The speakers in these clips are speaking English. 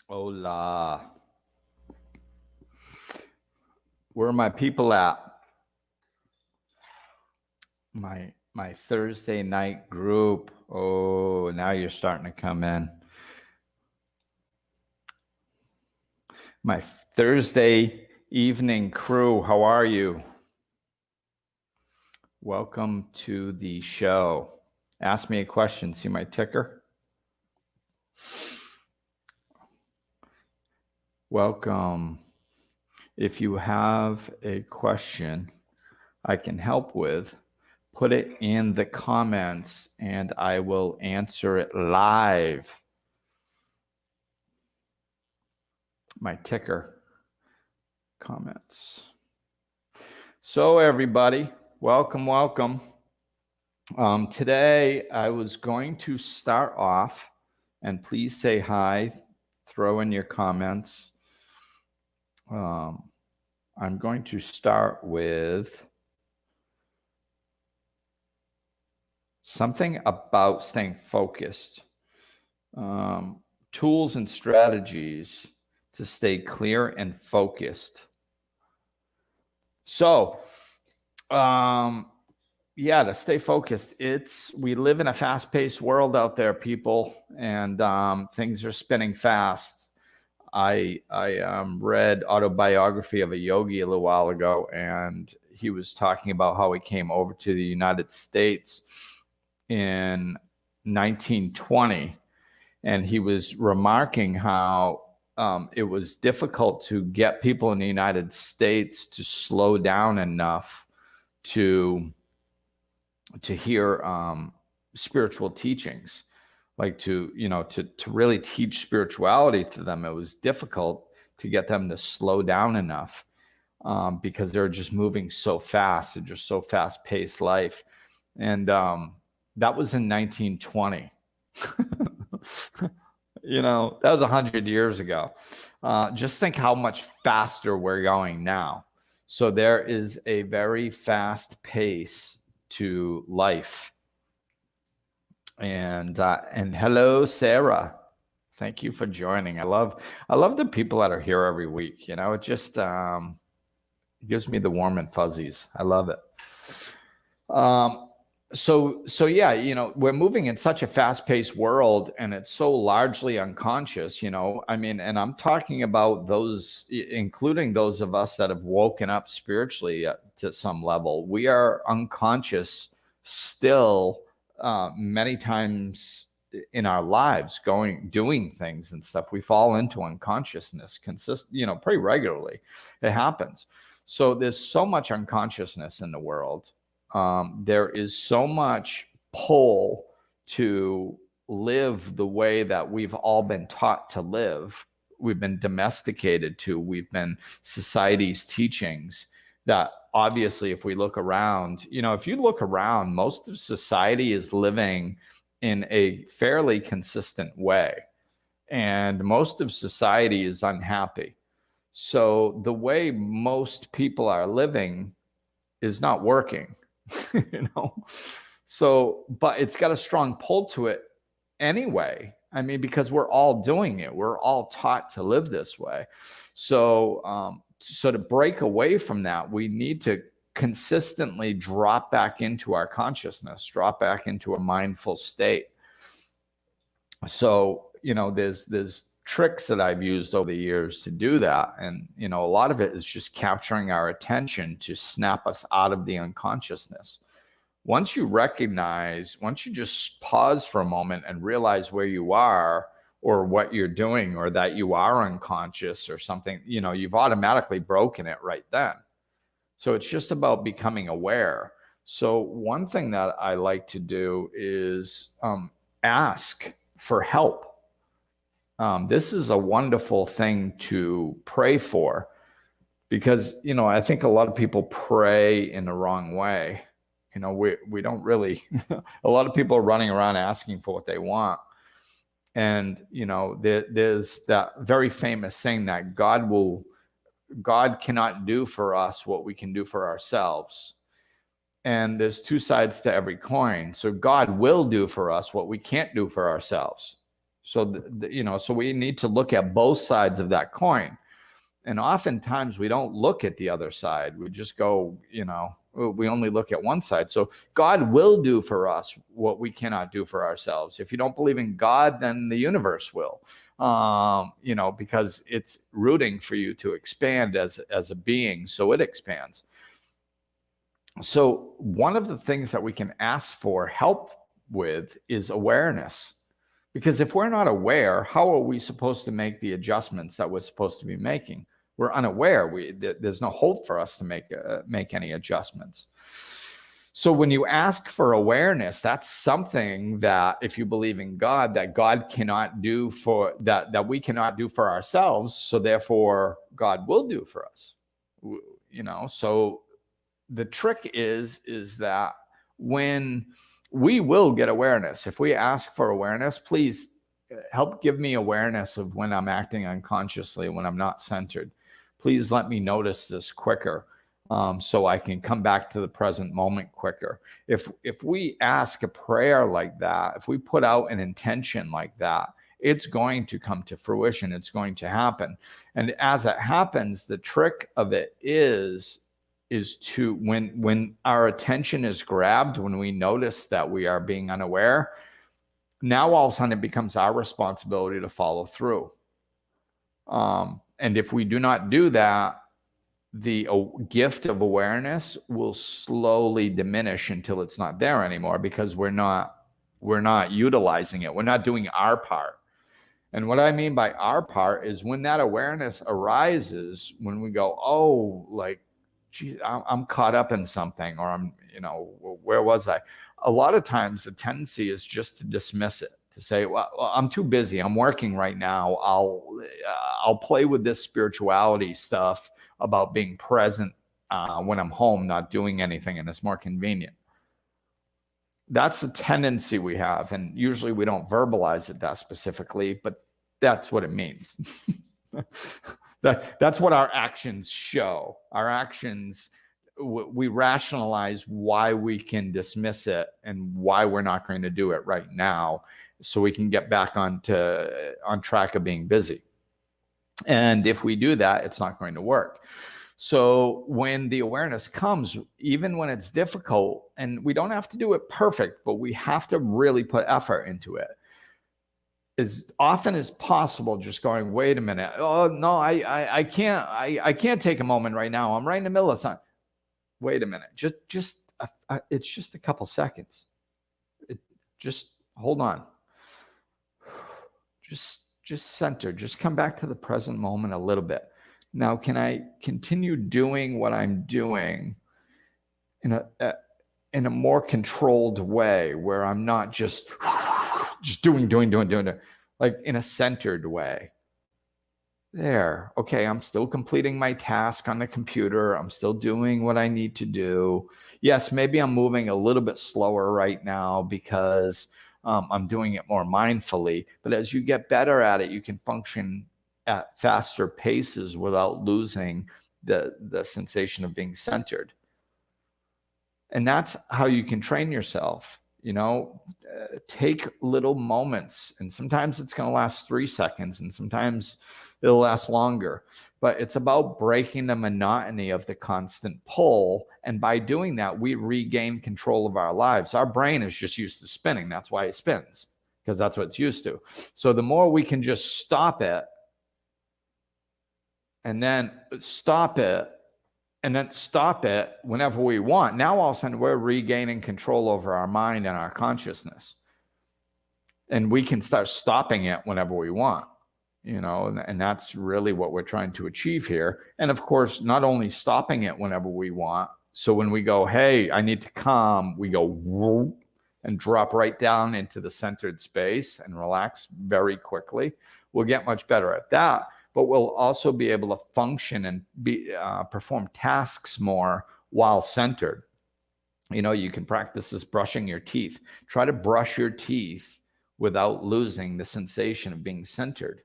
Hola. Where are my people at? My Thursday night group. Oh, now you're starting to come in. My Thursday evening crew, how are you? Welcome to the show. Ask me a question. See my ticker? Welcome. If you have a question I can help with, put it in the comments and I will answer it live. My ticker comments. So everybody, welcome. Today I was going to start off, and please say hi, throw in your comments. I'm going to start with something about staying focused. Tools and strategies to stay clear and focused. So, to stay focused, we live in a fast-paced world out there, people, and things are spinning fast. I read autobiography of a yogi a little while ago, and he was talking about how he came over to the United States in 1920, and he was remarking how it was difficult to get people in the United States to slow down enough to hear spiritual teachings, like to really teach spirituality to them. It was difficult to get them to slow down enough because they're just moving so fast. They're just so fast-paced life. And that was in 1920. That was 100 years ago. Just think how much faster we're going now. So there is a very fast pace to life. And hello, Sarah. Thank you for joining. I love the people that are here every week. It just gives me the warm and fuzzies. I love it. So yeah, we're moving in such a fast-paced world, and it's so largely unconscious, and I'm talking about those, including those of us that have woken up spiritually to some level. We are unconscious still many times in our lives, doing things and stuff. We fall into unconsciousness pretty regularly. It happens. So there's so much unconsciousness in the world. There is so much pull to live the way that we've all been taught to live. We've been domesticated to. We've been society's teachings that obviously, if we look around, if you look around, most of society is living in a fairly consistent way, and most of society is unhappy. So the way most people are living is not working. So, but it's got a strong pull to it anyway. Because we're all doing it. We're all taught to live this way. So, to break away from that, we need to consistently drop back into our consciousness, drop back into a mindful state. So, there's tricks that I've used over the years to do that. And, a lot of it is just capturing our attention to snap us out of the unconsciousness. Once you just pause for a moment and realize where you are or what you're doing, or that you are unconscious or something, you've automatically broken it right then. So it's just about becoming aware. So one thing that I like to do is ask for help. This is a wonderful thing to pray for, because, I think a lot of people pray in the wrong way. We don't really, a lot of people are running around asking for what they want. And, there's that very famous saying that God cannot do for us what we can do for ourselves. And there's two sides to every coin. So God will do for us what we can't do for ourselves. So, so we need to look at both sides of that coin. And oftentimes we don't look at the other side. We just go, we only look at one side. So God will do for us what we cannot do for ourselves. If you don't believe in God, then the universe will, because it's rooting for you to expand as a being. So it expands. So one of the things that we can ask for help with is awareness. Because if we're not aware, how are we supposed to make the adjustments that we're supposed to be making? We're unaware. There's no hope for us to make any adjustments. So when you ask for awareness, that's something that, if you believe in God, that God cannot do for that we cannot do for ourselves. So therefore, God will do for us. So the trick is that when we will get awareness, if we ask for awareness, please help give me awareness of when I'm acting unconsciously, when I'm not centered. Please let me notice this quicker, so I can come back to the present moment quicker. If we ask a prayer like that, if we put out an intention like that, it's going to come to fruition. It's going to happen. And as it happens, the trick of it is to, when our attention is grabbed, when we notice that we are being unaware, now all of a sudden it becomes our responsibility to follow through. And if we do not do that, the gift of awareness will slowly diminish until it's not there anymore, because we're not utilizing it. We're not doing our part. And what I mean by our part is when that awareness arises, when we go, oh, like, geez, I'm caught up in something, or I'm, where was I? A lot of times the tendency is just to dismiss it, to say, well, I'm too busy. I'm working right now. I'll play with this spirituality stuff about being present when I'm home, not doing anything, and it's more convenient. That's the tendency we have. And usually we don't verbalize it that specifically, but that's what it means. That's what our actions show. Our actions, we rationalize why we can dismiss it and why we're not going to do it right now, so we can get back on track of being busy. And if we do that, it's not going to work. So when the awareness comes, even when it's difficult, and we don't have to do it perfect, but we have to really put effort into it, as often as possible, just going, wait a minute. Oh, no, I can't take a moment right now. I'm right in the middle of something. Wait a minute. It's just a couple seconds. Just hold on. Just center. Just come back to the present moment a little bit. Now, can I continue doing what I'm doing in a more controlled way, where I'm not just doing, like in a centered way? There. Okay, I'm still completing my task on the computer. I'm still doing what I need to do. Yes, maybe I'm moving a little bit slower right now because I'm doing it more mindfully. But as you get better at it, you can function at faster paces without losing the sensation of being centered. And that's how you can train yourself. Take little moments, and sometimes it's going to last 3 seconds, and sometimes it'll last longer. But it's about breaking the monotony of the constant pull. And by doing that, we regain control of our lives. Our brain is just used to spinning. That's why it spins, because that's what it's used to. So the more we can just stop it, and then stop it, and then stop it whenever we want, now all of a sudden we're regaining control over our mind and our consciousness. And we can start stopping it whenever we want, and that's really what we're trying to achieve here. And of course, not only stopping it whenever we want, So when we go, hey, I need to calm, we go whoop, and drop right down into the centered space and relax very quickly. We'll get much better at that, but we'll also be able to function and perform tasks more while centered. You can practice this brushing your teeth. Try to brush your teeth without losing the sensation of being centered.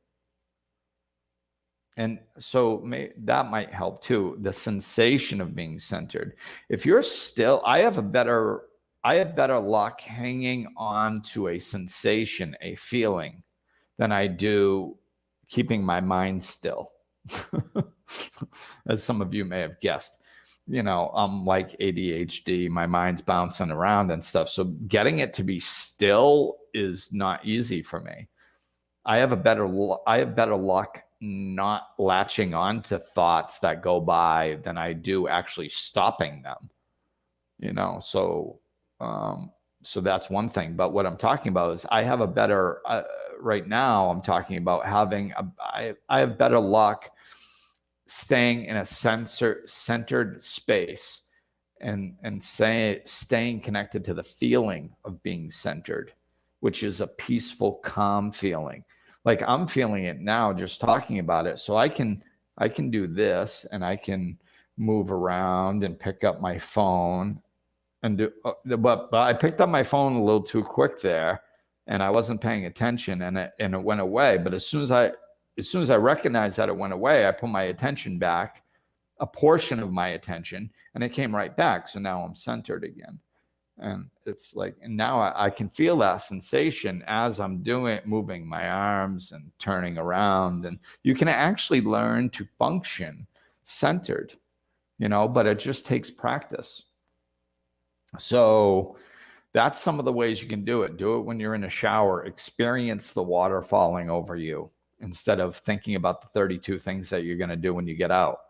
And so that might help too, the sensation of being centered. If you're still, I have better luck hanging on to a sensation, a feeling, than I do keeping my mind still. As some of you may have guessed, I'm like ADHD, my mind's bouncing around and stuff. So getting it to be still is not easy for me. I have better luck not latching on to thoughts that go by than I do actually stopping them. So that's one thing. But what I'm talking about is I have a better right now. I'm talking about I have better luck staying in a centered space and staying connected to the feeling of being centered, which is a peaceful, calm feeling. Like I'm feeling it now just talking about it. So I can do this, and I can move around and pick up my phone and do, but I picked up my phone a little too quick there, and I wasn't paying attention, and it went away. But as soon as I recognized that it went away, I put my attention back, a portion of my attention, and it came right back. So now I'm centered again. And it's like, and now I can feel that sensation as I'm moving my arms and turning around. And you can actually learn to function centered, but it just takes practice. So that's some of the ways you can do it. Do it when you're in a shower. Experience the water falling over you instead of thinking about the 32 things that you're going to do when you get out.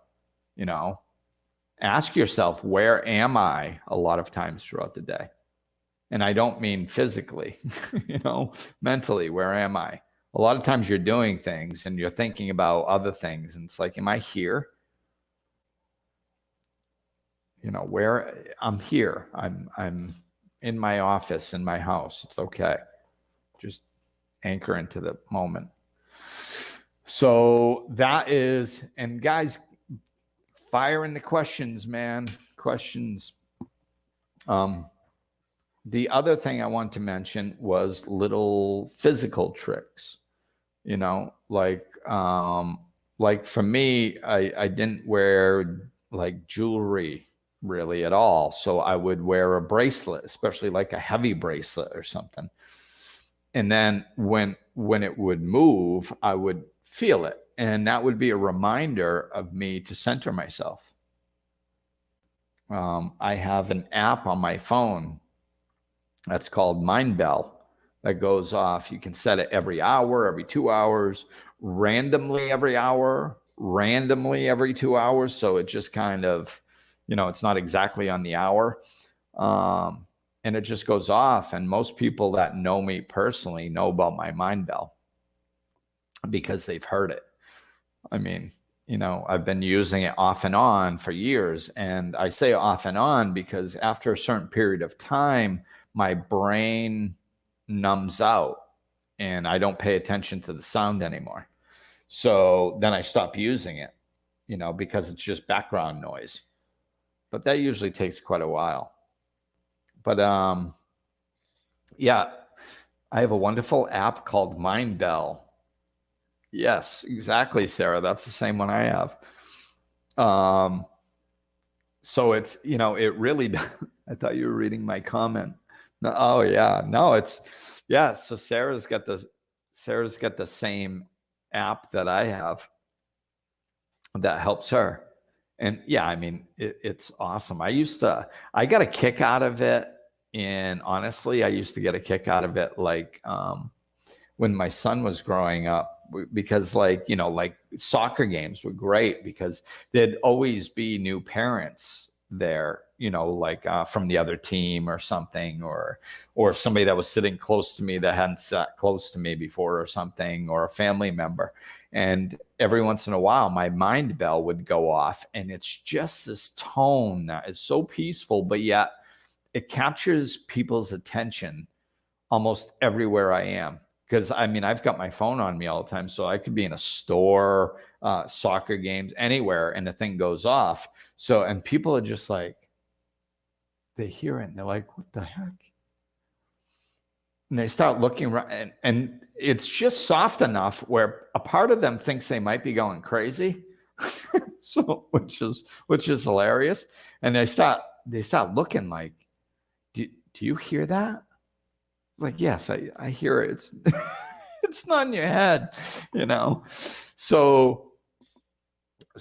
Ask yourself, where am I a lot of times throughout the day? And I don't mean physically, mentally, where am I? A lot of times you're doing things and you're thinking about other things. And it's like, am I here? Where I'm here. I'm in my office, in my house. It's okay. Just anchor into the moment. So that is, and guys, fire in the questions, man. Questions. The other thing I want to mention was little physical tricks. Like for me, I didn't wear like jewelry really at all. So I would wear a bracelet, especially like a heavy bracelet or something. And then when it would move, I would feel it. And that would be a reminder of me to center myself. I have an app on my phone that's called Mindbell that goes off. You can set it every hour, every 2 hours, randomly every hour, randomly every 2 hours. So it just kind of, it's not exactly on the hour. And it just goes off. And most people that know me personally know about my Mindbell because they've heard it. I mean, I've been using it off and on for years. And I say off and on because after a certain period of time, my brain numbs out and I don't pay attention to the sound anymore. So then I stop using it, because it's just background noise. But that usually takes quite a while. But yeah, I have a wonderful app called Mindbell. Yes, exactly, Sarah. That's the same one I have. So it's, it really, I thought you were reading my comment. No, oh yeah, no, it's, yeah. So Sarah's got the same app that I have that helps her. And yeah, I mean, it's awesome. I got a kick out of it. And honestly, I used to get a kick out of it. Like, when my son was growing up, because like soccer games were great because there'd always be new parents there, from the other team or something, or somebody that was sitting close to me that hadn't sat close to me before or something, or a family member. And every once in a while, my mind bell would go off, and it's just this tone that is so peaceful, but yet it captures people's attention almost everywhere I am. Because I mean, I've got my phone on me all the time, so I could be in a store, soccer games, anywhere, and the thing goes off. So, and people are just like, they hear it and they're like, what the heck? And they start looking around, and it's just soft enough where a part of them thinks they might be going crazy. So, which is hilarious. And they start looking like, do you hear that? Like, yes, I hear it. It's it's not in your head, you know. So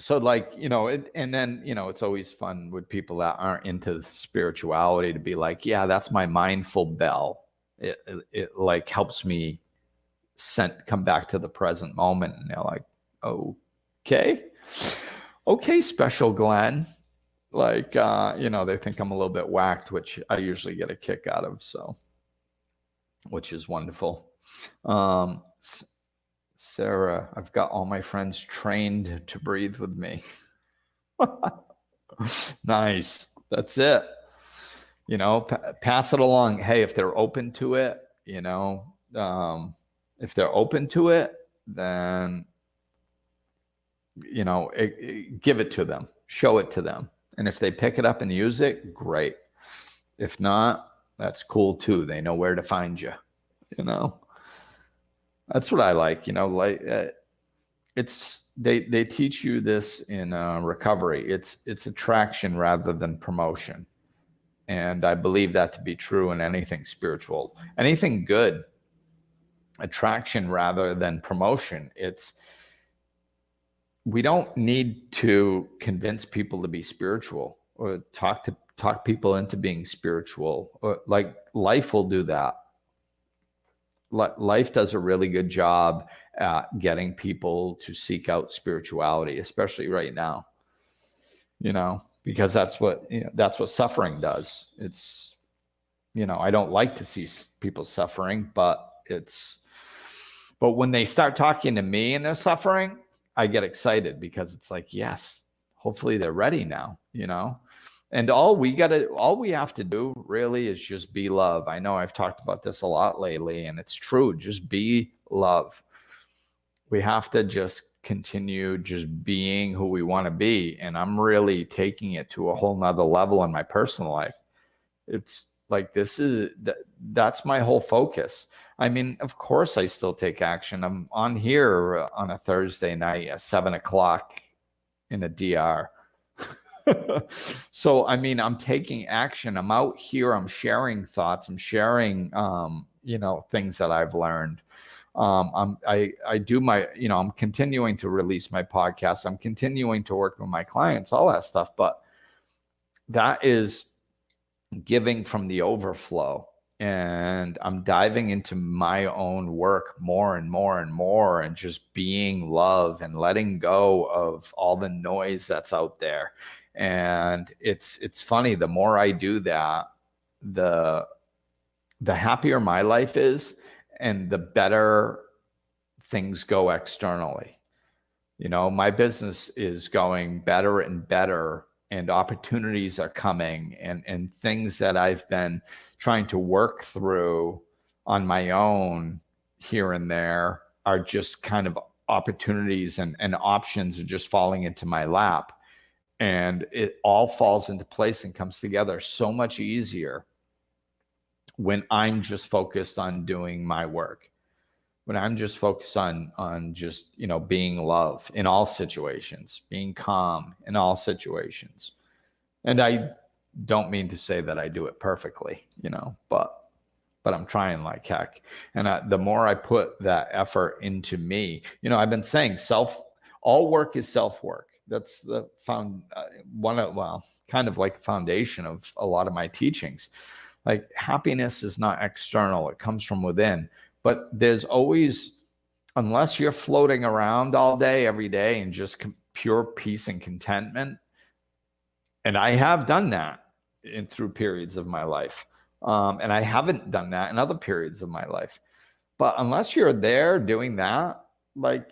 like, you know, and then, you know, it's always fun with people that aren't into spirituality to be like, yeah, that's my mindful bell. It like helps me come back to the present moment. And they're like, okay, special Glenn. Like, you know, they think I'm a little bit whacked, which I usually get a kick out of. So, which is wonderful. Sarah, I've got all my friends trained to breathe with me. Nice. That's it. You know, pass it along. Hey, if they're open to it, you know, if they're open to it, then, you know, give it to them, show it to them. And if they pick it up and use it, great. If not, that's cool too. They know where to find you, you know. That's what I like, you know, like it's, they teach you this in recovery. It's attraction rather than promotion. And I believe that to be true in anything spiritual, anything good, attraction rather than promotion. We don't need to convince people to be spiritual or talk people into being spiritual, or like life will do that. Life does a really good job at getting people to seek out spirituality, especially right now, you know, because that's what suffering does. It's, you know, I don't like to see people suffering, but when they start talking to me and they're suffering, I get excited because it's like, yes, hopefully they're ready now, you know. And all we have to do really is just be love. I know I've talked about this a lot lately, and it's true. Just be love. We have to just continue just being who we want to be. And I'm really taking it to a whole nother level in my personal life. It's like, that's my whole focus. I mean, of course I still take action. I'm on here on a Thursday night at 7:00 in a DR. So, I mean, I'm taking action. I'm out here. I'm sharing thoughts. I'm sharing, you know, things that I've learned. I do my, you know, I'm continuing to release my podcast. I'm continuing to work with my clients, all that stuff. But that is giving from the overflow. And I'm diving into my own work more and more and more, and just being love and letting go of all the noise that's out there. And it's funny, the more I do that, the happier my life is, and the better things go externally. You know, my business is going better and better, and opportunities are coming, and things that I've been trying to work through on my own here and there are just kind of opportunities, and options are just falling into my lap. And it all falls into place and comes together so much easier when I'm just focused on doing my work, when I'm just focused on just, you know, being love in all situations, being calm in all situations. And I don't mean to say that I do it perfectly, you know, but I'm trying like heck. And the more I put that effort into me, you know, I've been saying all work is self-work. That's the kind of like a foundation of a lot of my teachings. Like, happiness is not external. It comes from within. But there's always, unless you're floating around all day, every day, and just pure peace and contentment. And I have done that through periods of my life. And I haven't done that in other periods of my life. But unless you're there doing that, like,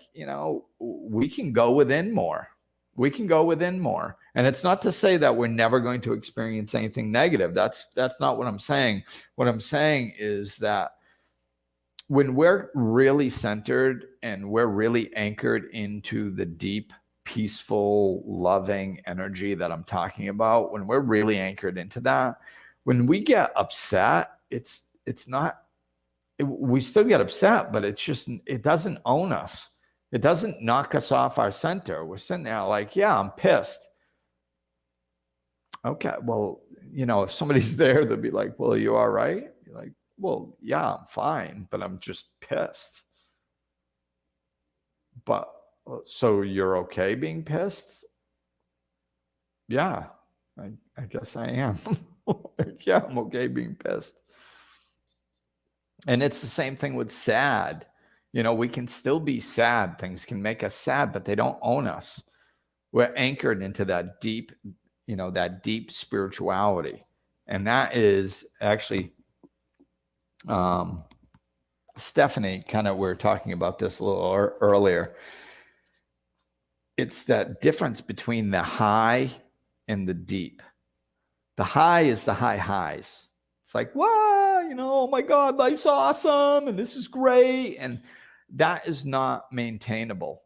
we can go within more. We can go within more. And it's not to say that we're never going to experience anything negative. That's not what I'm saying. What I'm saying is that when we're really centered and we're really anchored into the deep, peaceful, loving energy that I'm talking about, when we're really anchored into that, when we get upset, it's not, we still get upset, but it doesn't own us. It doesn't knock us off our center. We're sitting there like, yeah, I'm pissed. Okay, well, if somebody's there, they'll be like, well, are you all right? You're like, well, yeah, I'm fine, but I'm just pissed. But so you're okay being pissed? Yeah, I guess I am. Yeah, I'm okay being pissed. And it's the same thing with sad. We can still be sad. Things can make us sad, but they don't own us. We're anchored into that deep, that deep spirituality. And that is actually, Stephanie, we were talking about this a little earlier. It's that difference between the high and the deep. The high is the high highs. It's like, wow, oh my God, life's awesome and this is great. And that is not maintainable.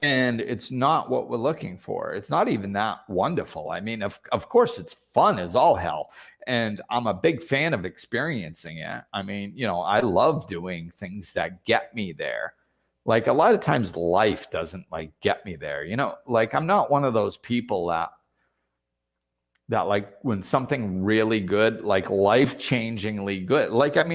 And it's not what we're looking for. It's not even that wonderful. I mean, of course, it's fun as all hell. And I'm a big fan of experiencing it. I mean, I love doing things that get me there. Like a lot of times life doesn't get me there. I'm not one of those people that like when something really good, like life-changingly good,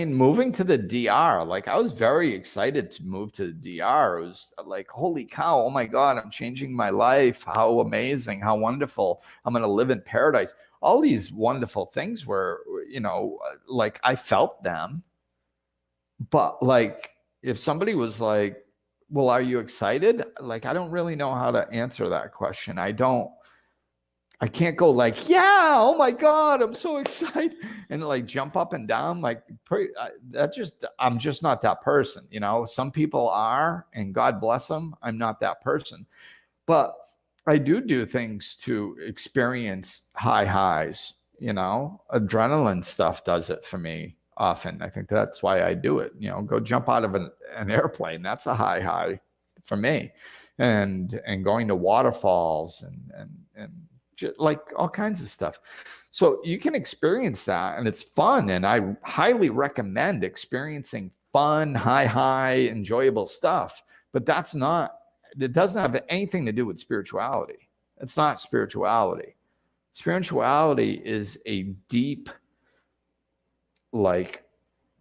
moving to the DR, I was very excited to move to the DR. It was like, holy cow, oh my God, I'm changing my life. How amazing, how wonderful. I'm going to live in paradise. All these wonderful things were, I felt them. But if somebody was like, well, are you excited? I don't really know how to answer that question. I can't go yeah, oh my God, I'm so excited, and jump up and down. I'm just not that person. Some people are, and God bless them. I'm not that person, but I do things to experience high highs. Adrenaline stuff does it for me often. I think that's why I do it. Go jump out of an airplane. That's a high for me, and going to waterfalls and all kinds of stuff. So you can experience that, and it's fun. And I highly recommend experiencing fun, high, enjoyable stuff. But it doesn't have anything to do with spirituality. It's not spirituality. Spirituality is a deep,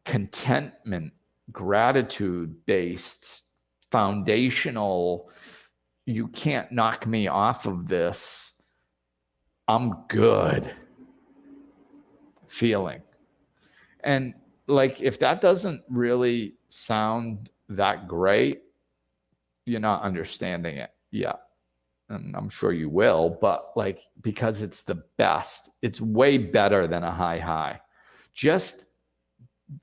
contentment, gratitude-based, foundational, you can't knock me off of this, I'm good feeling. And if that doesn't really sound that great, you're not understanding it yet. And I'm sure you will, but because it's the best, it's way better than a high. Just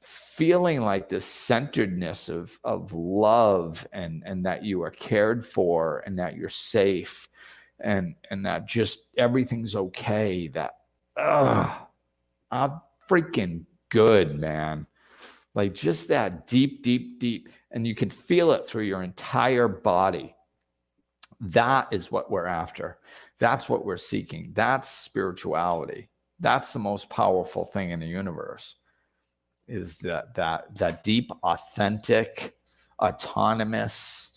feeling this centeredness of love and that you are cared for and that you're safe. And that just everything's okay, that I'm freaking good, man. Just that deep, and you can feel it through your entire body. That is what we're after. That's what we're seeking. That's spirituality. That's the most powerful thing in the universe, is that deep, authentic, autonomous,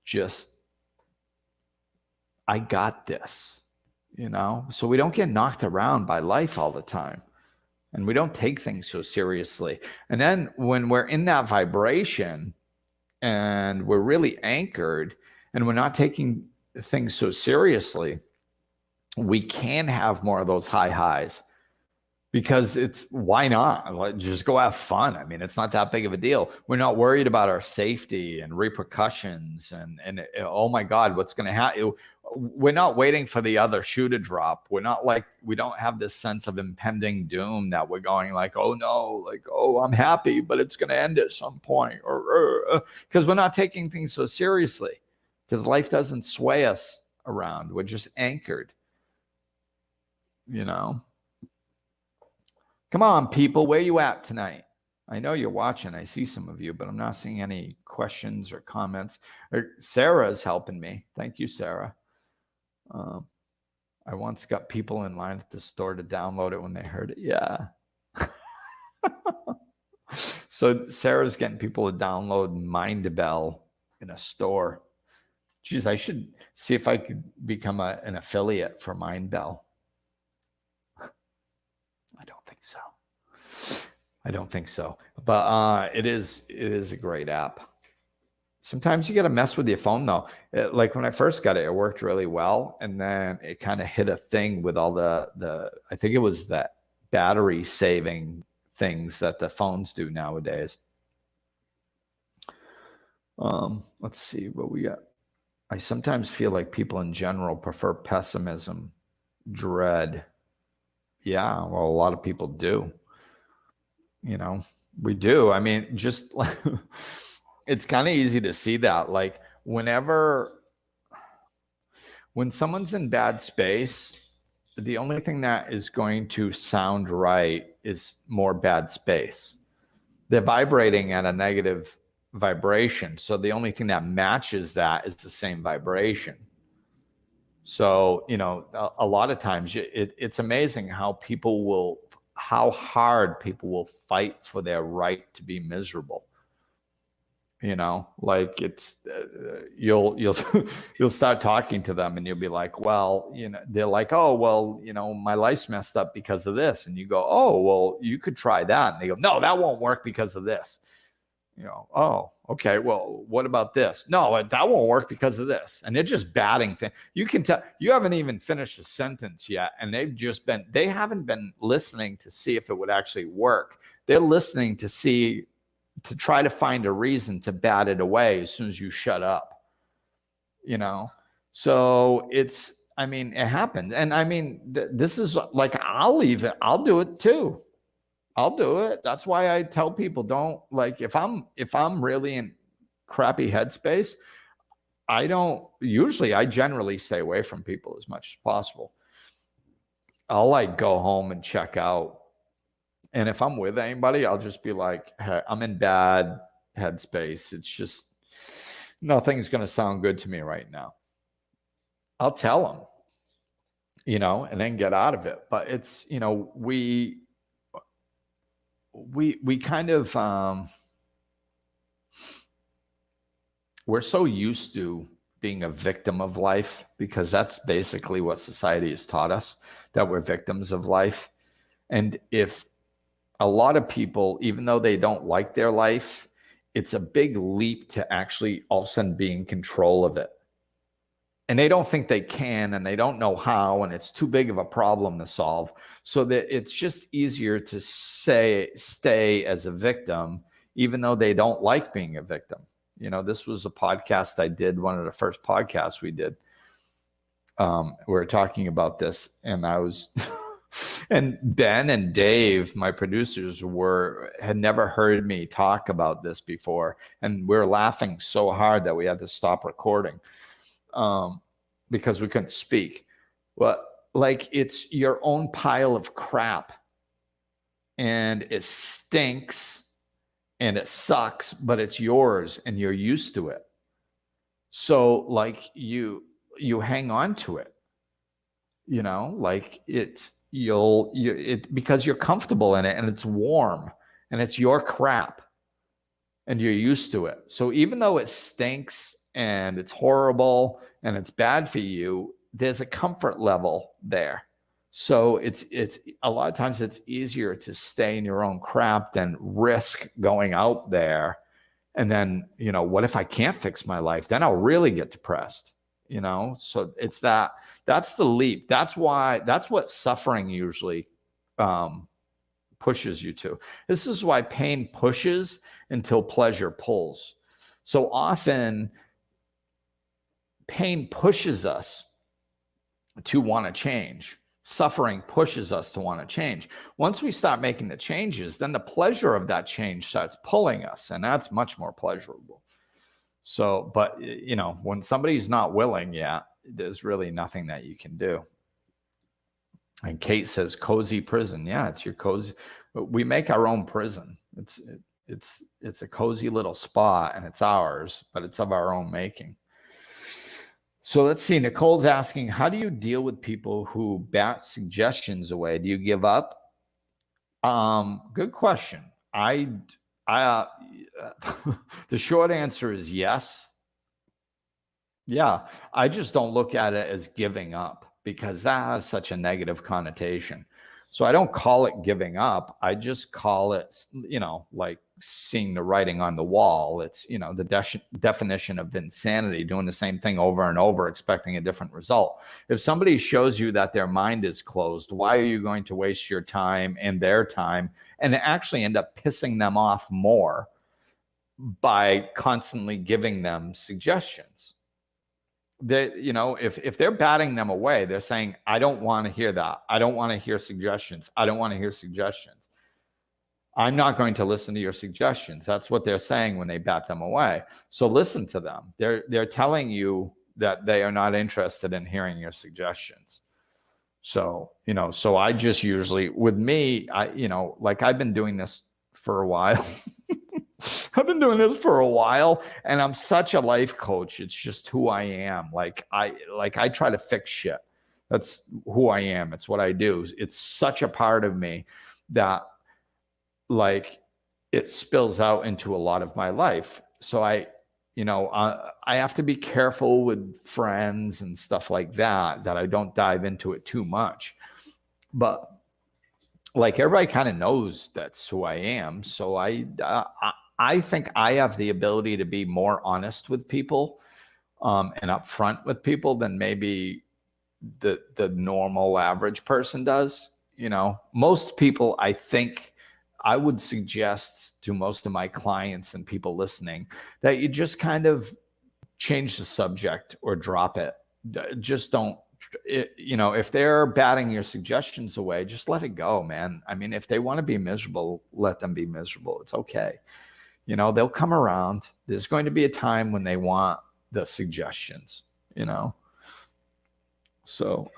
just, I got this, so we don't get knocked around by life all the time, and we don't take things so seriously. And then when we're in that vibration and we're really anchored and we're not taking things so seriously, we can have more of those high highs, because why not? Just go have fun. I mean, it's not that big of a deal. We're not worried about our safety and repercussions and oh my God, what's going to happen? we're not waiting for the other shoe to drop. We're not like, we don't have this sense of impending doom that we're going like, oh no, like, oh, I'm happy, but it's going to end at some point, or because we're not taking things so seriously, because life doesn't sway us around. We're just anchored, you know. Come on, people, where you at tonight? I know you're watching. I see some of you, but I'm not seeing any questions or comments. Sarah is helping me. Thank you, Sarah. I once got people in line at the store to download it when they heard it. Yeah. So Sarah's getting people to download Mindbell in a store. Geez, I should see if I could become an affiliate for Mindbell. I don't think so. I don't think so. But it is a great app. Sometimes you got to mess with your phone, though. Like when I first got it, it worked really well. And then it kind of hit a thing with all the I think it was that battery saving things that the phones do nowadays. Let's see what we got. I sometimes feel like people in general prefer pessimism, dread. Yeah, well, a lot of people do. You know, we do. I mean, just like it's kind of easy to see that. Like when someone's in bad space, the only thing that is going to sound right is more bad space. They're vibrating at a negative vibration. So the only thing that matches that is the same vibration. So, you know, a lot of times it's amazing how hard people will fight for their right to be miserable. You know, like it's you'll start talking to them and you'll be like, well, you know, they're like, oh, well, you know, my life's messed up because of this. And you go, oh, well, you could try that. And they go, no, that won't work because of this. You know, oh, okay, well, what about this? No, that won't work because of this. And they're just batting things. You can tell you haven't even finished a sentence yet. And they haven't been listening to see if it would actually work. They're listening to try to find a reason to bat it away as soon as you shut up, you know? So it happened. And I mean, this is like, I'll do it too. I'll do it. That's why I tell people, don't, like, if I'm really in crappy headspace, I generally stay away from people as much as possible. I'll like go home and check out. And if I'm with anybody, I'll just be like, hey, I'm in bad headspace. It's just, nothing's going to sound good to me right now. I'll tell them, you know, and then get out of it. But it's, you know, we kind of, we're so used to being a victim of life, because that's basically what society has taught us, that we're victims of life. And if a lot of people, even though they don't like their life, it's a big leap to actually all of a sudden be in control of it. And they don't think they can, and they don't know how, and it's too big of a problem to solve. So that it's just easier to stay as a victim, even though they don't like being a victim. You know, this was a podcast I did, one of the first podcasts we did. We were talking about this, and I was, and Ben and Dave, my producers, had never heard me talk about this before. And we were laughing so hard that we had to stop recording. Because we couldn't speak. Well, like, it's your own pile of crap, and it stinks and it sucks, but it's yours and you're used to it. So like you hang on to it, you know, like because you're comfortable in it and it's warm and it's your crap and you're used to it. So even though it stinks and it's horrible and it's bad for you, there's a comfort level there. So it's a lot of times it's easier to stay in your own crap than risk going out there. And then, you know, what if I can't fix my life? Then I'll really get depressed, you know? So it's that's the leap. That's what suffering usually pushes you to. This is why pain pushes until pleasure pulls. So often pain pushes us to want to change. Suffering pushes us to want to change. Once we start making the changes, then the pleasure of that change starts pulling us, and that's much more pleasurable. So, but when somebody's not willing yet, there's really nothing that you can do. And Kate says, cozy prison. Yeah, it's your cozy. We make our own prison. It's a cozy little spot, and it's ours, but it's of our own making. So let's see. Nicole's asking, how do you deal with people who bat suggestions away? Do you give up? Good question. The short answer is yes. Yeah, I just don't look at it as giving up, because that has such a negative connotation. So I don't call it giving up. I just call it, like seeing the writing on the wall. It's, the definition of insanity, doing the same thing over and over, expecting a different result. If somebody shows you that their mind is closed, why are you going to waste your time and their time and actually end up pissing them off more by constantly giving them suggestions? That, if they're batting them away, they're saying, I don't want to hear that. I don't want to hear suggestions. I don't want to hear suggestions. I'm not going to listen to your suggestions. That's what they're saying when they bat them away. So listen to them. They're telling you that they are not interested in hearing your suggestions. So, so I just usually, with me, I've been doing this for a while. I've been doing this for a while, and I'm such a life coach. It's just who I am. I try to fix shit. That's who I am. It's what I do. It's such a part of me that it spills out into a lot of my life. So I have to be careful with friends and stuff like that I don't dive into it too much. But everybody kind of knows that's who I am. So I think I have the ability to be more honest with people and upfront with people than maybe the normal average person does. Most people, I think, I would suggest to most of my clients and people listening that you just kind of change the subject or drop it. Just don't, if they're batting your suggestions away, just let it go, man. I mean, if they want to be miserable, let them be miserable. It's okay. They'll come around. There's going to be a time when they want the suggestions, So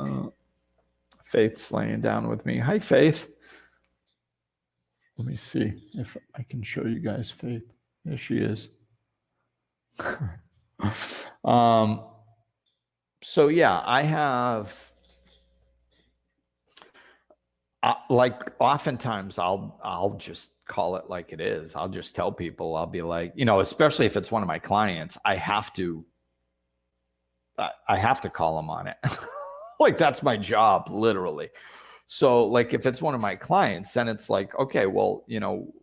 Faith's laying down with me. Hi, Faith. Let me see if I can show you guys Faith. There she is. So yeah, I have, oftentimes I'll just call it like it is. I'll just tell people, I'll be like, especially if it's one of my clients, I have to call them on it. That's my job, literally. So if it's one of my clients, then it's like, okay, well,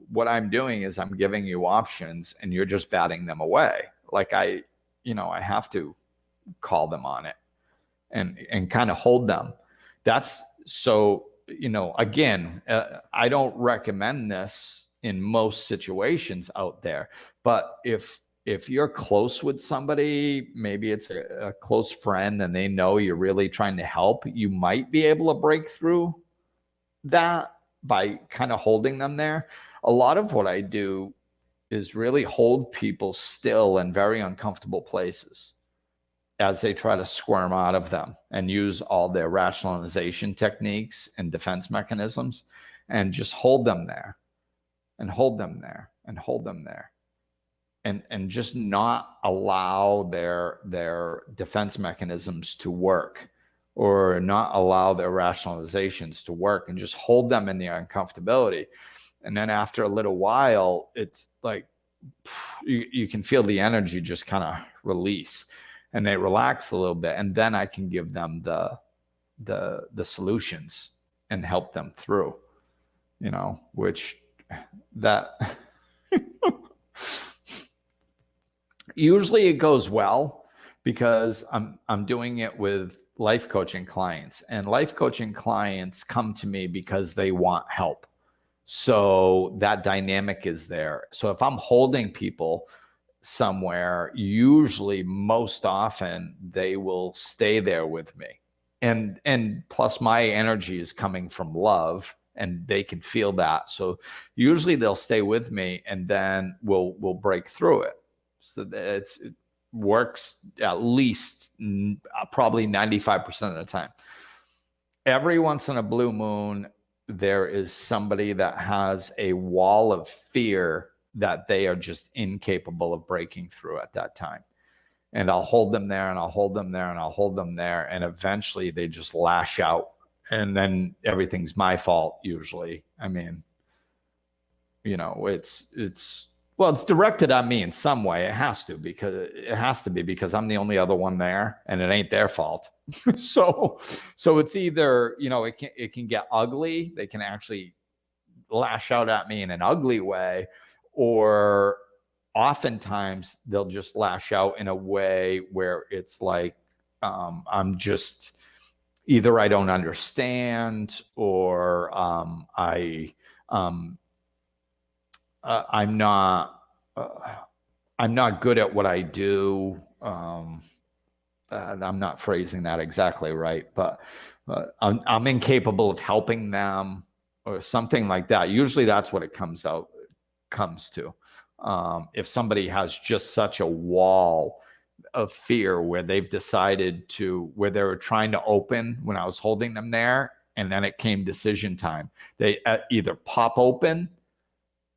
what I'm doing is I'm giving you options and you're just batting them away. I have to call them on it and kind of hold them. That's so, again, I don't recommend this in most situations out there, but if you're close with somebody, maybe it's a close friend and they know you're really trying to help, you might be able to break through that by kind of holding them there. A lot of what I do is really hold people still in very uncomfortable places as they try to squirm out of them and use all their rationalization techniques and defense mechanisms, and just hold them there and hold them there and hold them there. And just not allow their defense mechanisms to work, or not allow their rationalizations to work, and just hold them in the uncomfortability. And then after a little while, it's like you can feel the energy just kind of release, and they relax a little bit, and then I can give them the solutions and help them through, which that usually it goes well, because I'm doing it with life coaching clients, and life coaching clients come to me because they want help. So that dynamic is there. So if I'm holding people somewhere, usually most often they will stay there with me. and plus my energy is coming from love, and they can feel that. So usually they'll stay with me, and then we'll break through it. So it works at least probably 95% of the time. Every once in a blue moon, there is somebody that has a wall of fear that they are just incapable of breaking through at that time. And I'll hold them there, and I'll hold them there, and I'll hold them there. And eventually they just lash out. And then everything's my fault, usually. I mean, it's directed at me in some way. It has to be because I'm the only other one there, and it ain't their fault. So it's either, it can get ugly. They can actually lash out at me in an ugly way, or oftentimes they'll just lash out in a way where it's like, I'm just either I don't understand, or I'm not good at what I do. I'm not phrasing that exactly right, but I'm incapable of helping them, or something like that. Usually that's what it comes to. If somebody has just such a wall of fear where they've decided where they were trying to open when I was holding them there, and then it came decision time, they either pop open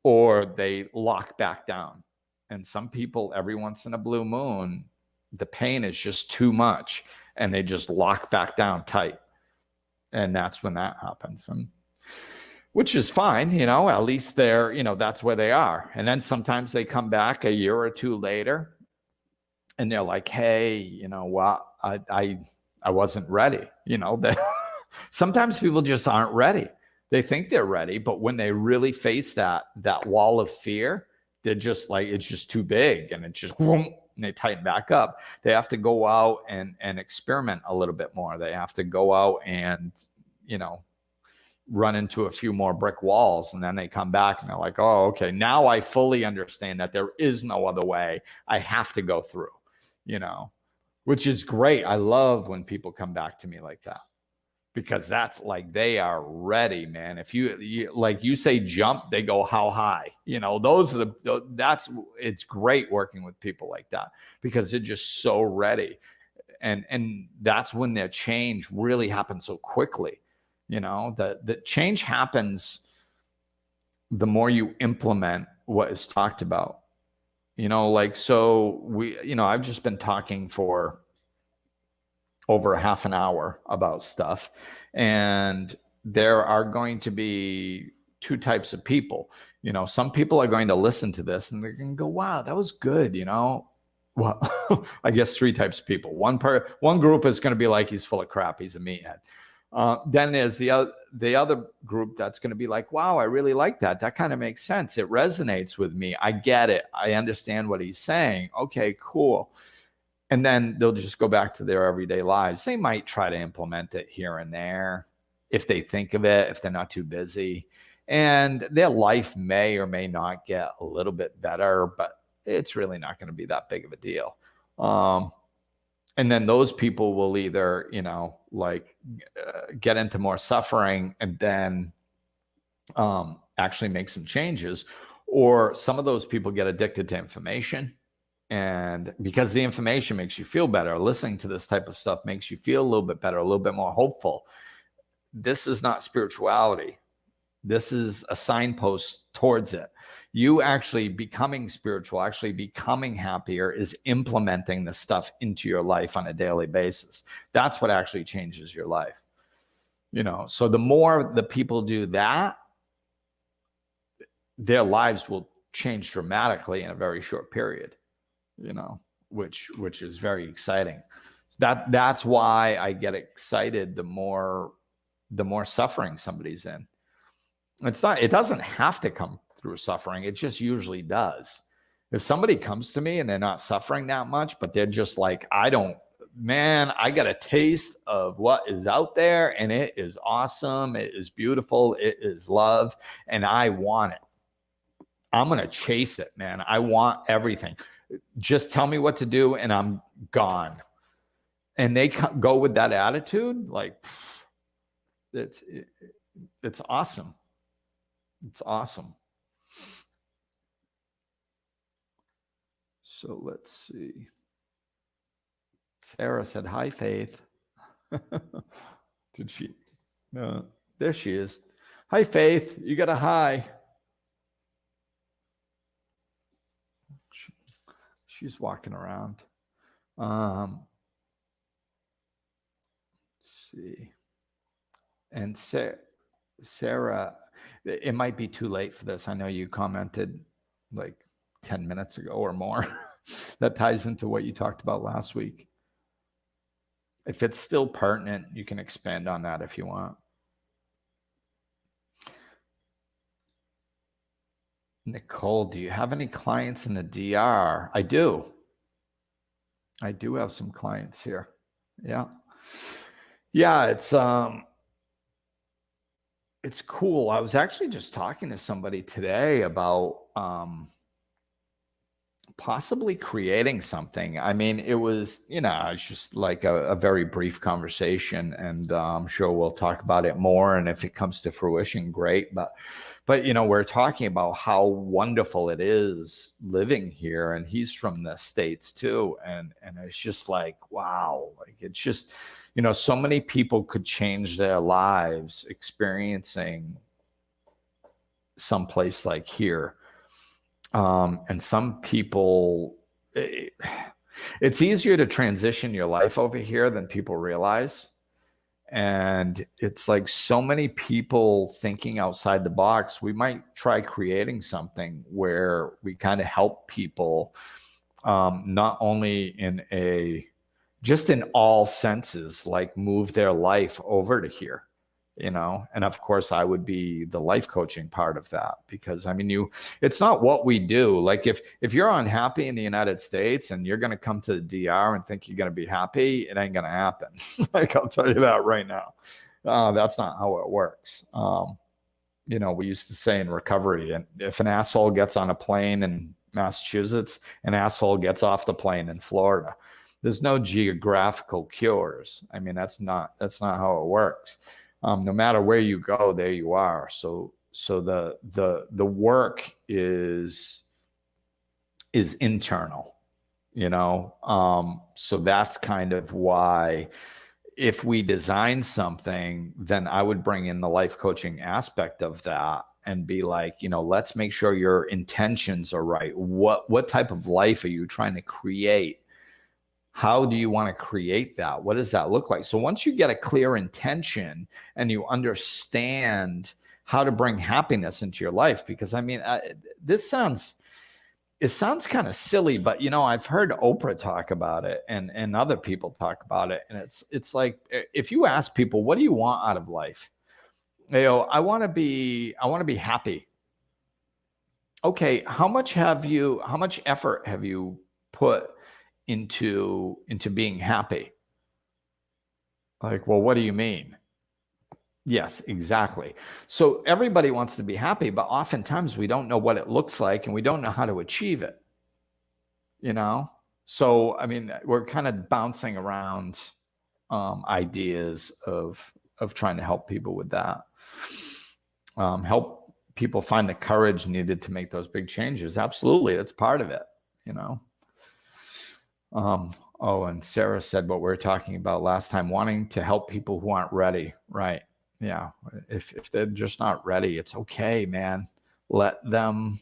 or they lock back down. And some people, every once in a blue moon, the pain is just too much, and they just lock back down tight. And that's when that happens. And which is fine, at least they're, that's where they are. And then sometimes they come back a year or two later, and they're like, hey, what? I wasn't ready. Sometimes people just aren't ready. They think they're ready, but when they really face that wall of fear, they're just like, it's just too big, and it just whoom, and they tighten back up. They have to go out and experiment a little bit more. They have to go out and, run into a few more brick walls, and then they come back and they're like, oh, okay, now I fully understand that there is no other way. I have to go through, which is great. I love when people come back to me like that, because that's like, they are ready, man. If you like, you say jump, they go, how high? Those are it's great working with people like that, because they're just so ready. And that's when their change really happens so quickly. The change happens the more you implement what is talked about. So I've just been talking for over a half an hour about stuff, and there are going to be two types of people. Some people are going to listen to this and they're going to go, wow, that was good. Well, I guess three types of people. One group is going to be like, he's full of crap, he's a meathead. Then there's the other group that's going to be like, wow, I really like that. That kind of makes sense. It resonates with me. I get it. I understand what he's saying. Okay, cool. And then they'll just go back to their everyday lives. They might try to implement it here and there if they think of it, if they're not too busy. And their life may or may not get a little bit better, but it's really not going to be that big of a deal. And then those people will either, get into more suffering and then actually make some changes, or some of those people get addicted to information. And because the information makes you feel better, listening to this type of stuff makes you feel a little bit better, a little bit more hopeful. This is not spirituality. This is a signpost towards it. You actually becoming spiritual, actually becoming happier, is implementing this stuff into your life on a daily basis. That's what actually changes your life. So the more the people do that, their lives will change dramatically in a very short period, which is very exciting. That's why I get excited the more suffering somebody's in. It doesn't have to come through suffering. It just usually does. If somebody comes to me and they're not suffering that much, but they're just like, I got a taste of what is out there, and it is awesome. It is beautiful. It is love. And I want it. I'm going to chase it, man. I want everything. Just tell me what to do and I'm gone. and they go with that attitude, like it's awesome. It's awesome. So let's see. Sarah said, "Hi, Faith." Did she? No, there she is. Hi, Faith. You got a hi. She's walking around. Let's see. And Sarah, it might be too late for this. I know you commented like 10 minutes ago or more. That ties into what you talked about last week. If it's still pertinent, you can expand on that if you want. Nicole, do you have any clients in the DR? I do. I do have some clients here. Yeah. Yeah, it's cool. I was actually just talking to somebody today about possibly creating something. I mean, it was, it's just like a very brief conversation, and I'm sure we'll talk about it more. And if it comes to fruition, great. But we're talking about how wonderful it is living here, and he's from the States too. And it's just like, wow, like it's just, so many people could change their lives experiencing someplace like here. And some people, it's easier to transition your life over here than people realize. And it's like so many people thinking outside the box. We might try creating something where we kind of help people, not only just in all senses, like move their life over to here. And of course I would be the life coaching part of that, because I mean, it's not what we do. Like if you're unhappy in the United States and you're going to come to the DR and think you're going to be happy, it ain't going to happen. Like, I'll tell you that right now. That's not how it works. We used to say in recovery, and if an asshole gets on a plane in Massachusetts, an asshole gets off the plane in Florida. There's no geographical cures. I mean, that's not how it works. No matter where you go, there you are. So the work is internal, so that's kind of why, if we design something, then I would bring in the life coaching aspect of that and be like, let's make sure your intentions are right. What type of life are you trying to create? How do you want to create that? What does that look like? So once you get a clear intention and you understand how to bring happiness into your life, because I mean, it sounds kind of silly, but I've heard Oprah talk about it and other people talk about it. And it's like, if you ask people, what do you want out of life? I want to be happy. Okay. How much effort have you put into being happy? Like, well, what do you mean? Yes, exactly. So everybody wants to be happy, but oftentimes we don't know what it looks like and we don't know how to achieve it. So I mean, we're kind of bouncing around ideas of trying to help people with that. Help people find the courage needed to make those big changes. Absolutely, that's part of it. And Sarah said what we were talking about last time, wanting to help people who aren't ready. Right. Yeah. If they're just not ready, it's okay, man. Let them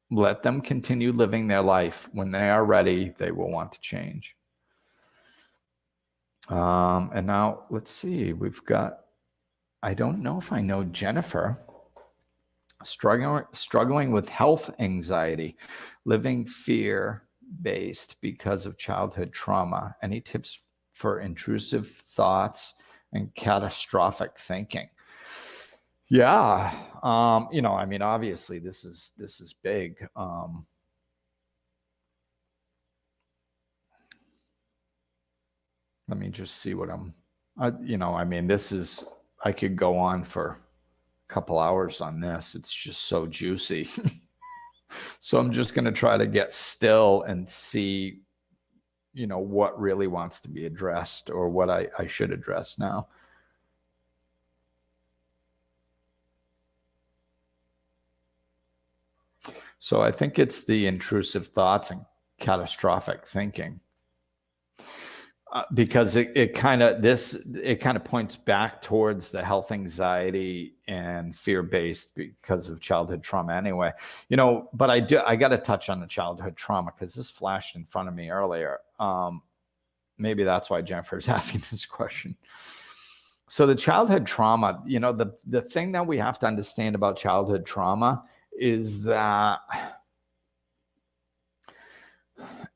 continue living their life. When they are ready, they will want to change. And now let's see, we've got, I don't know if I know Jennifer, struggling with health anxiety, living fear-based because of childhood trauma. Any tips for intrusive thoughts and catastrophic thinking? Yeah. I mean, obviously this is big. Let me just see what I mean, I could go on for a couple hours on this. It's just so juicy. So I'm just going to try to get still and see what really wants to be addressed, or what I should address now. So I think it's the intrusive thoughts and catastrophic thinking. Because it kind of points back towards the health anxiety and fear-based because of childhood trauma anyway. But I got to touch on the childhood trauma because this flashed in front of me earlier. Maybe that's why Jennifer's asking this question. So the childhood trauma, the thing that we have to understand about childhood trauma is that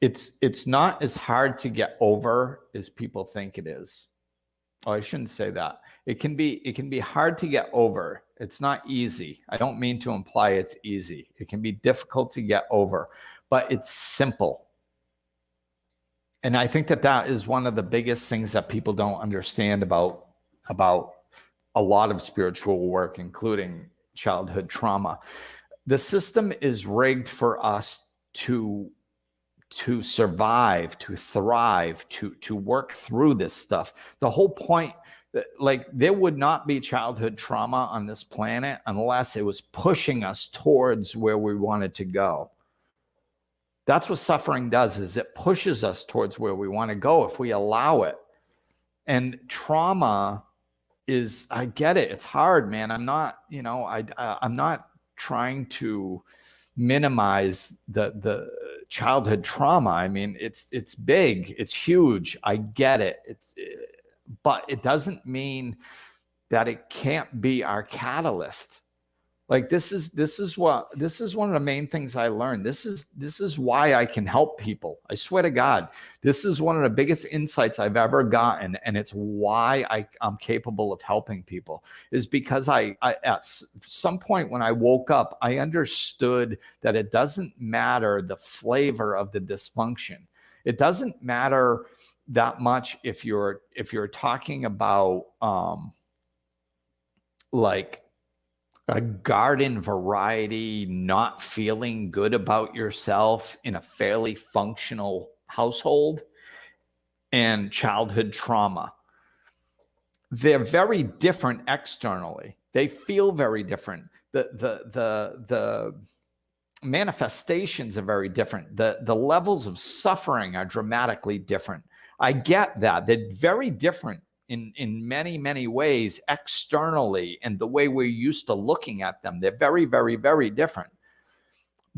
it's not as hard to get over as people think it is. Oh, I shouldn't say that. It can be hard to get over. It's not easy. I don't mean to imply it's easy. It can be difficult to get over, but it's simple. And I think that is one of the biggest things that people don't understand about a lot of spiritual work, including childhood trauma. The system is rigged for us to survive, to thrive, to work through this stuff. The whole point, like, there would not be childhood trauma on this planet unless it was pushing us towards where we wanted to go. That's what suffering does, is it pushes us towards where we want to go if we allow it. And trauma is, I get it, it's hard, man. I'm not, I'm not trying to minimize the childhood trauma. I mean, it's big, it's huge. I get it. But it doesn't mean that it can't be our catalyst. Like, this is one of the main things I learned. This is why I can help people. I swear to God, this is one of the biggest insights I've ever gotten, and it's why I'm capable of helping people. Is because I at some point when I woke up, I understood that it doesn't matter the flavor of the dysfunction. It doesn't matter that much if you're talking about like a garden variety, not feeling good about yourself in a fairly functional household, and childhood trauma. They're very different externally. They feel very different. The manifestations are very different. The levels of suffering are dramatically different. I get that. They're very different in many, many ways externally, and the way we're used to looking at them. They're very, very, very different.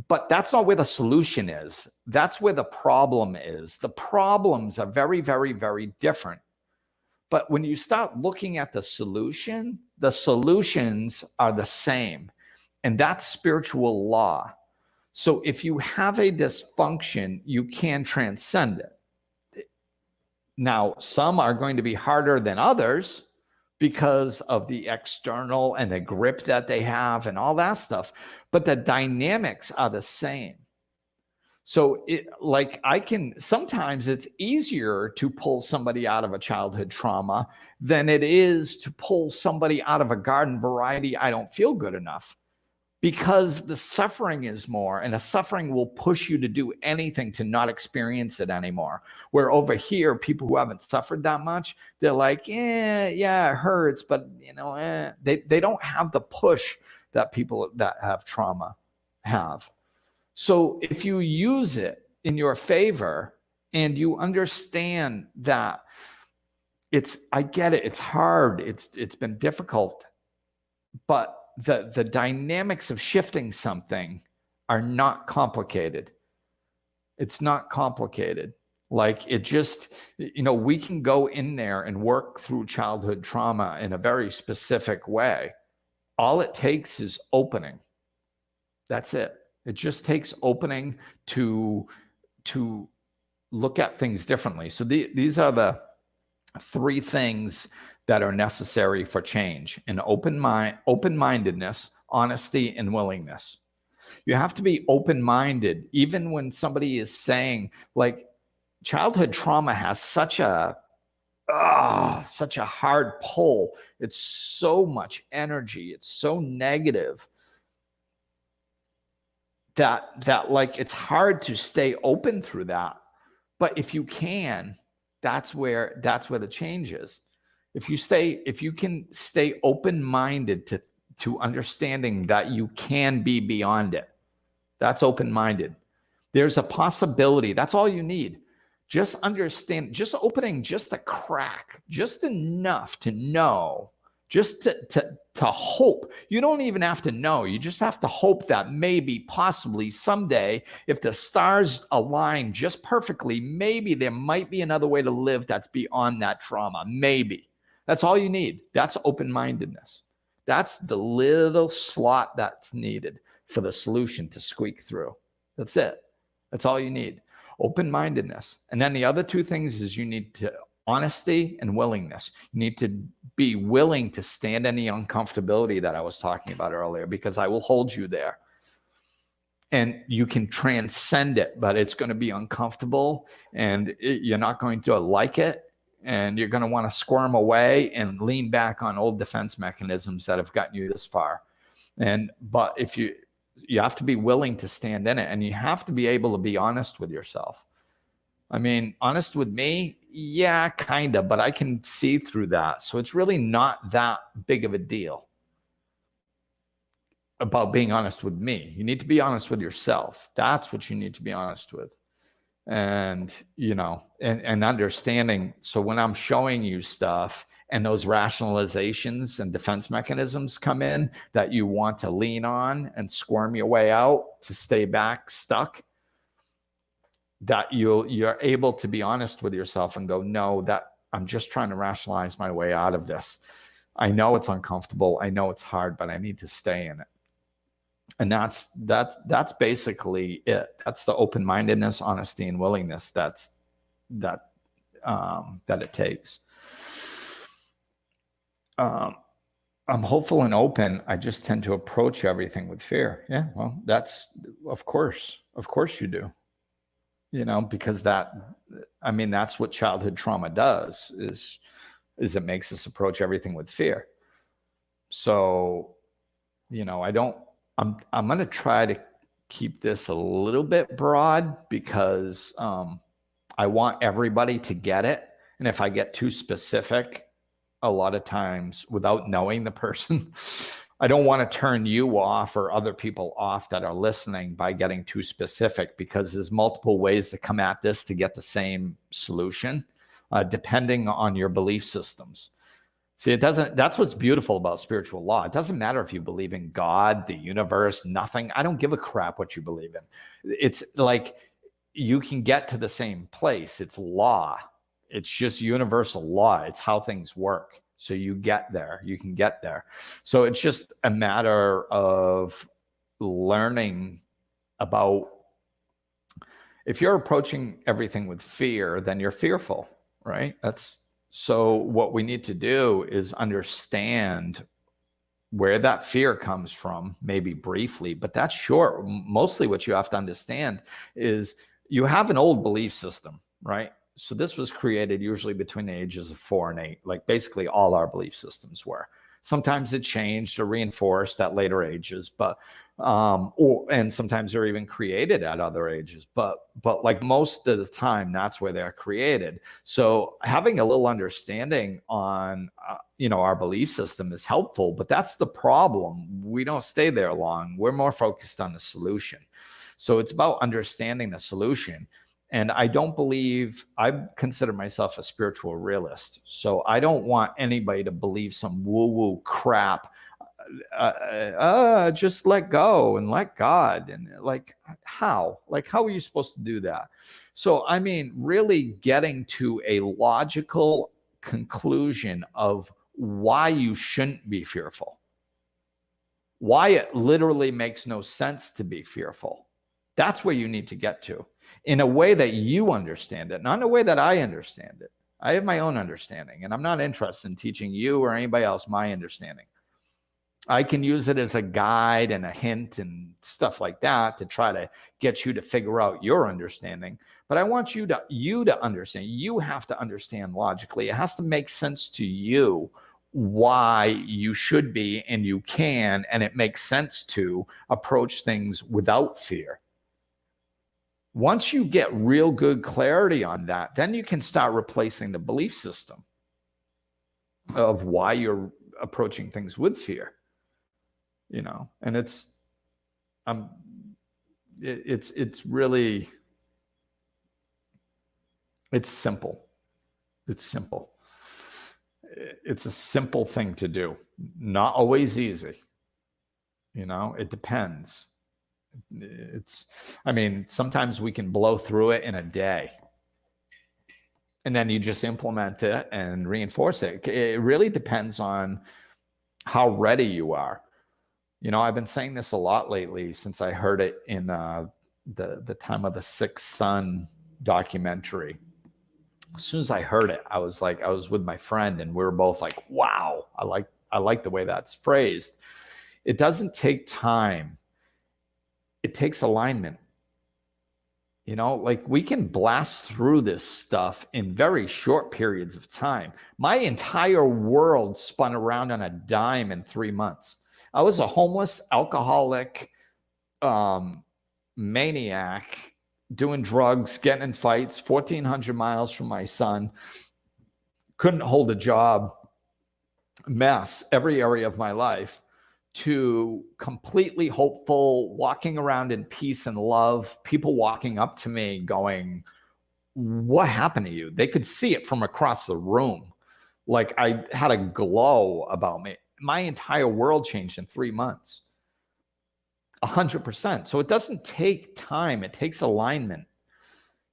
But that's not where the solution is. That's where the problem is. The problems are very, very, very different. But when you start looking at the solution, the solutions are the same. And that's spiritual law. So if you have a dysfunction, you can transcend it. Now, some are going to be harder than others because of the external and the grip that they have and all that stuff, but the dynamics are the same. So sometimes it's easier to pull somebody out of a childhood trauma than it is to pull somebody out of a garden variety, I don't feel good enough. Because the suffering is more, and the suffering will push you to do anything to not experience it anymore. Where over here, people who haven't suffered that much, they're like, yeah, it hurts, but they don't have the push that people that have trauma have. So if you use it in your favor and you understand that I get it, it's hard, it's been difficult, but the dynamics of shifting something are not complicated. It's not complicated. Like, it just, we can go in there and work through childhood trauma in a very specific way. All it takes is opening. That's it. It just takes opening to look at things differently. So these are the three things that are necessary for change: an open-mindedness, honesty, and willingness. You have to be open-minded, even when somebody is saying, like, childhood trauma has such a hard pull. It's so much energy. It's so negative that like, it's hard to stay open through that. But if you can, that's where the change is. If you can stay open-minded to understanding that you can be beyond it, that's open-minded. There's a possibility. That's all you need. Just understand, just opening just a crack, just enough to know, just to hope. You don't even have to know. You just have to hope that maybe, possibly someday, if the stars align just perfectly, maybe there might be another way to live that's beyond that trauma. Maybe. That's all you need. That's open-mindedness. That's the little slot that's needed for the solution to squeak through. That's it. That's all you need. Open-mindedness. And then the other two things is you need to honesty and willingness. You need to be willing to stand in the uncomfortability that I was talking about earlier, because I will hold you there. And you can transcend it, but it's going to be uncomfortable and you're not going to like it. And you're going to want to squirm away and lean back on old defense mechanisms that have gotten you this far. But if you have to be willing to stand in it, and you have to be able to be honest with yourself. I mean, honest with me, yeah, kind of, but I can see through that. So it's really not that big of a deal about being honest with me. You need to be honest with yourself. That's what you need to be honest with. And, and understanding. So when I'm showing you stuff and those rationalizations and defense mechanisms come in that you want to lean on and squirm your way out to stay back stuck, that you're able to be honest with yourself and go, no, that I'm just trying to rationalize my way out of this. I know it's uncomfortable. I know it's hard, but I need to stay in it. And that's basically it. That's the open-mindedness, honesty, and willingness that it takes. I'm hopeful and open. I just tend to approach everything with fear. Yeah, well, that's of course you do. Because that's what childhood trauma does is it makes us approach everything with fear. So, I'm going to try to keep this a little bit broad because I want everybody to get it. And if I get too specific, a lot of times without knowing the person, I don't want to turn you off or other people off that are listening by getting too specific, because there's multiple ways to come at this to get the same solution, depending on your belief systems. See, that's what's beautiful about spiritual law. It doesn't matter if you believe in God, the universe, nothing. I don't give a crap what you believe in. It's like you can get to the same place. It's law. It's just universal law. It's how things work. So you get there. You can get there. So it's just a matter of learning about, if you're approaching everything with fear, then you're fearful, right? So what we need to do is understand where that fear comes from, maybe briefly, but that's short. Mostly what you have to understand is you have an old belief system, right? So this was created usually between the ages of 4 and 8, like basically all our belief systems were. Sometimes it changed or reinforced at later ages, but and sometimes they're even created at other ages. But like most of the time, that's where they're created. So having a little understanding on our belief system is helpful, but that's the problem. We don't stay there long. We're more focused on the solution. So it's about understanding the solution. And I consider myself a spiritual realist. So I don't want anybody to believe some woo-woo crap. Just let go and let God. And how are you supposed to do that? So, really getting to a logical conclusion of why you shouldn't be fearful. Why it literally makes no sense to be fearful. That's where you need to get to, in a way that you understand it, not in a way that I understand it. I have my own understanding, and I'm not interested in teaching you or anybody else my understanding. I can use it as a guide and a hint and stuff like that to try to get you to figure out your understanding. But I want you to understand. You have to understand logically. It has to make sense to you why you should be and you can, and it makes sense to approach things without fear. Once you get real good clarity on that, then you can start replacing the belief system of why you're approaching things with fear. And it's really, it's simple. It's simple. It's a simple thing to do. Not always easy. It depends. Sometimes we can blow through it in a day. And then you just implement it and reinforce it. It really depends on how ready you are. I've been saying this a lot lately since I heard it in the time of the Sixth Son documentary. As soon as I heard it, I was with my friend and we were both like, wow, I like the way that's phrased. It doesn't take time. It takes alignment. We can blast through this stuff in very short periods of time. My entire world spun around on a dime in 3 months. I was a homeless, alcoholic, maniac, doing drugs, getting in fights, 1,400 miles from my son, couldn't hold a job, mess, every area of my life, to completely hopeful, walking around in peace and love, people walking up to me going, what happened to you? They could see it from across the room. Like I had a glow about me. My entire world changed in 3 months. 100%. So it doesn't take time. It takes alignment.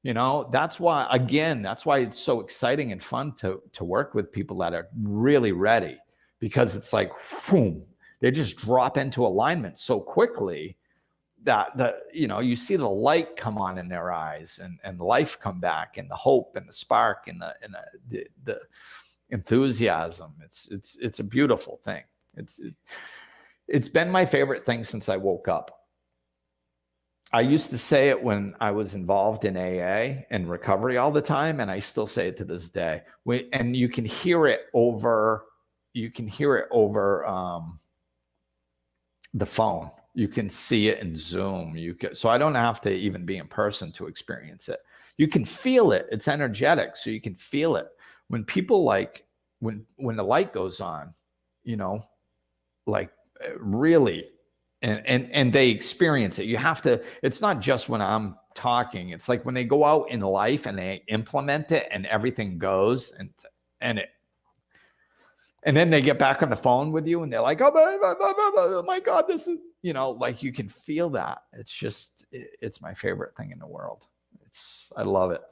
That's why it's so exciting and fun to work with people that are really ready, because it's like, boom, they just drop into alignment so quickly that you see the light come on in their eyes and life come back and the hope and the spark and the enthusiasm. It's a beautiful thing. It's been my favorite thing since I woke up. I used to say it when I was involved in AA and recovery all the time, and I still say it to this day. And you can hear it over the phone. You can see it in Zoom. So I don't have to even be in person to experience it. You can feel it. It's energetic, so you can feel it. When people when the light goes on, really, and they experience it. You have to. It's not just when I'm talking. It's like when they go out in life and they implement it, and everything goes, and then they get back on the phone with you and they're like, oh my God, this is, you can feel that. It's just, it's my favorite thing in the world. I love it.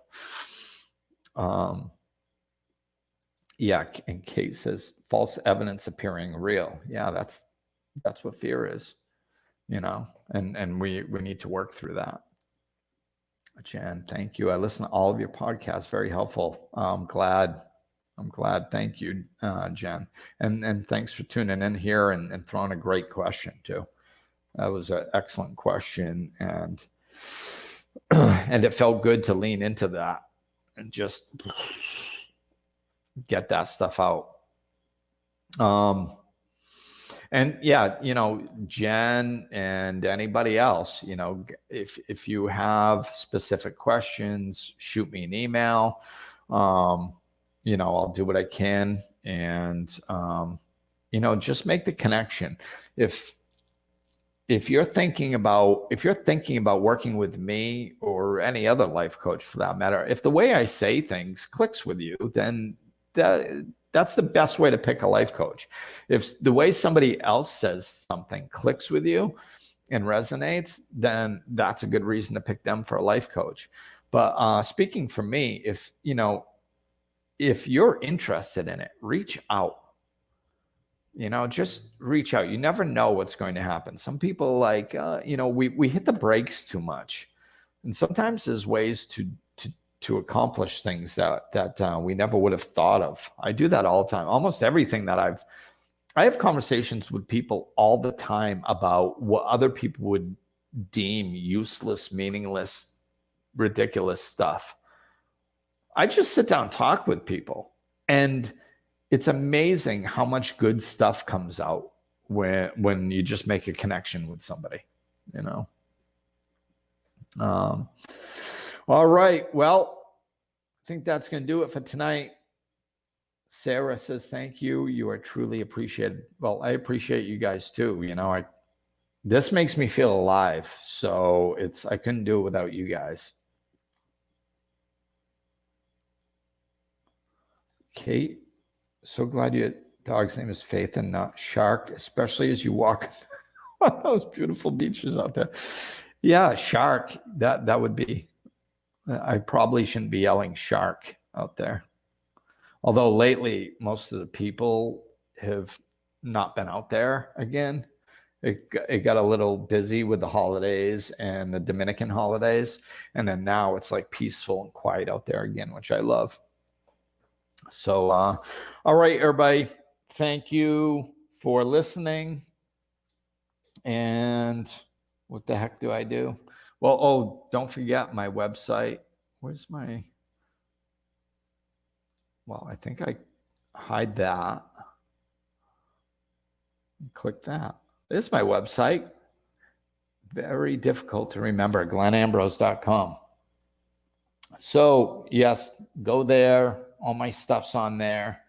Yeah. And Kate says false evidence appearing real. Yeah. That's what fear is, and we need to work through that. Jen, thank you. I listen to all of your podcasts. Very helpful. I'm glad. Thank you, Jen. And thanks for tuning in here and throwing a great question too. That was an excellent question. And it felt good to lean into that and just get that stuff out. And yeah, Jen and anybody else, if you have specific questions, shoot me an email. I'll do what I can, and just make the connection. If you're thinking about working with me or any other life coach for that matter, if the way I say things clicks with you, then that's the best way to pick a life coach. If the way somebody else says something clicks with you and resonates, then that's a good reason to pick them for a life coach. But speaking for me, if you're interested in it, reach out. Just reach out. You never know what's going to happen. Some people we hit the brakes too much, and sometimes there's ways to accomplish things that we never would have thought of. I do that all the time. Almost everything that I have conversations with people all the time about what other people would deem useless, meaningless, ridiculous stuff. I just sit down and talk with people, and it's amazing how much good stuff comes out when you just make a connection with somebody, Um, all right. Well, I think that's going to do it for tonight. Sarah says, thank you. You are truly appreciated. Well, I appreciate you guys too. This makes me feel alive. So I couldn't do it without you guys. Kate, so glad your dog's name is Faith and not Shark, especially as you walk on those beautiful beaches out there. Yeah, Shark. That would be. I probably shouldn't be yelling Shark out there. Although lately, most of the people have not been out there again. It got a little busy with the holidays and the Dominican holidays. And then now it's like peaceful and quiet out there again, which I love. So, all right, everybody. Thank you for listening. And what the heck do I do? Well, don't forget my website. Where's my... Well, I think I hide that. Click that. This is my website. Very difficult to remember, glenambrose.com. So, yes, go there. All my stuff's on there.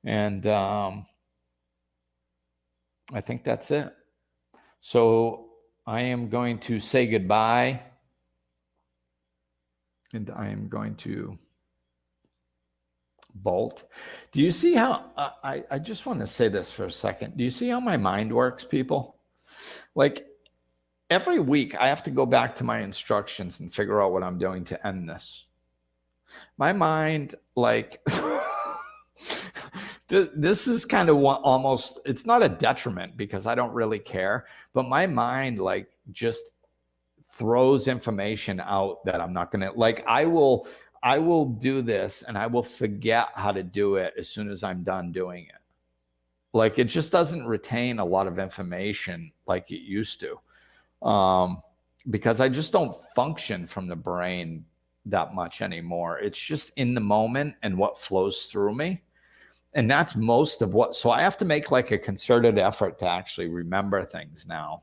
And I think that's it. So I am going to say goodbye. And I am going to bolt. Do you see how I just want to say this for a second. Do you see how my mind works, people? Like every week I have to go back to my instructions and figure out what I'm doing to end this. My mind, like, this is kind of almost, it's not a detriment because I don't really care, but my mind like just throws information out that I'm not going to, like, I will do this and I will forget how to do it as soon as I'm done doing it. Like it just doesn't retain a lot of information like it used to, because I just don't function from the brain that much anymore. It's just in the moment and what flows through me. And that's most of what, so I have to make like a concerted effort to actually remember things now,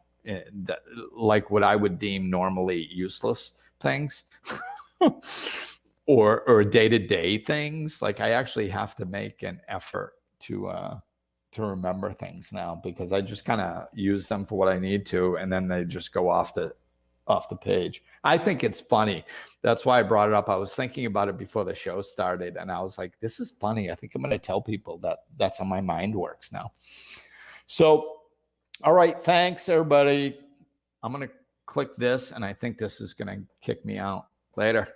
like what I would deem normally useless things. or day-to-day things. Like I actually have to make an effort to remember things now because I just kind of use them for what I need to, and then they just go off the page. I think it's funny. That's why I brought it up. I was thinking about it before the show started, and I was like, this is funny. I think I'm going to tell people that that's how my mind works now. So, all right. Thanks, everybody. I'm going to click this, and I think this is going to kick me out. Later.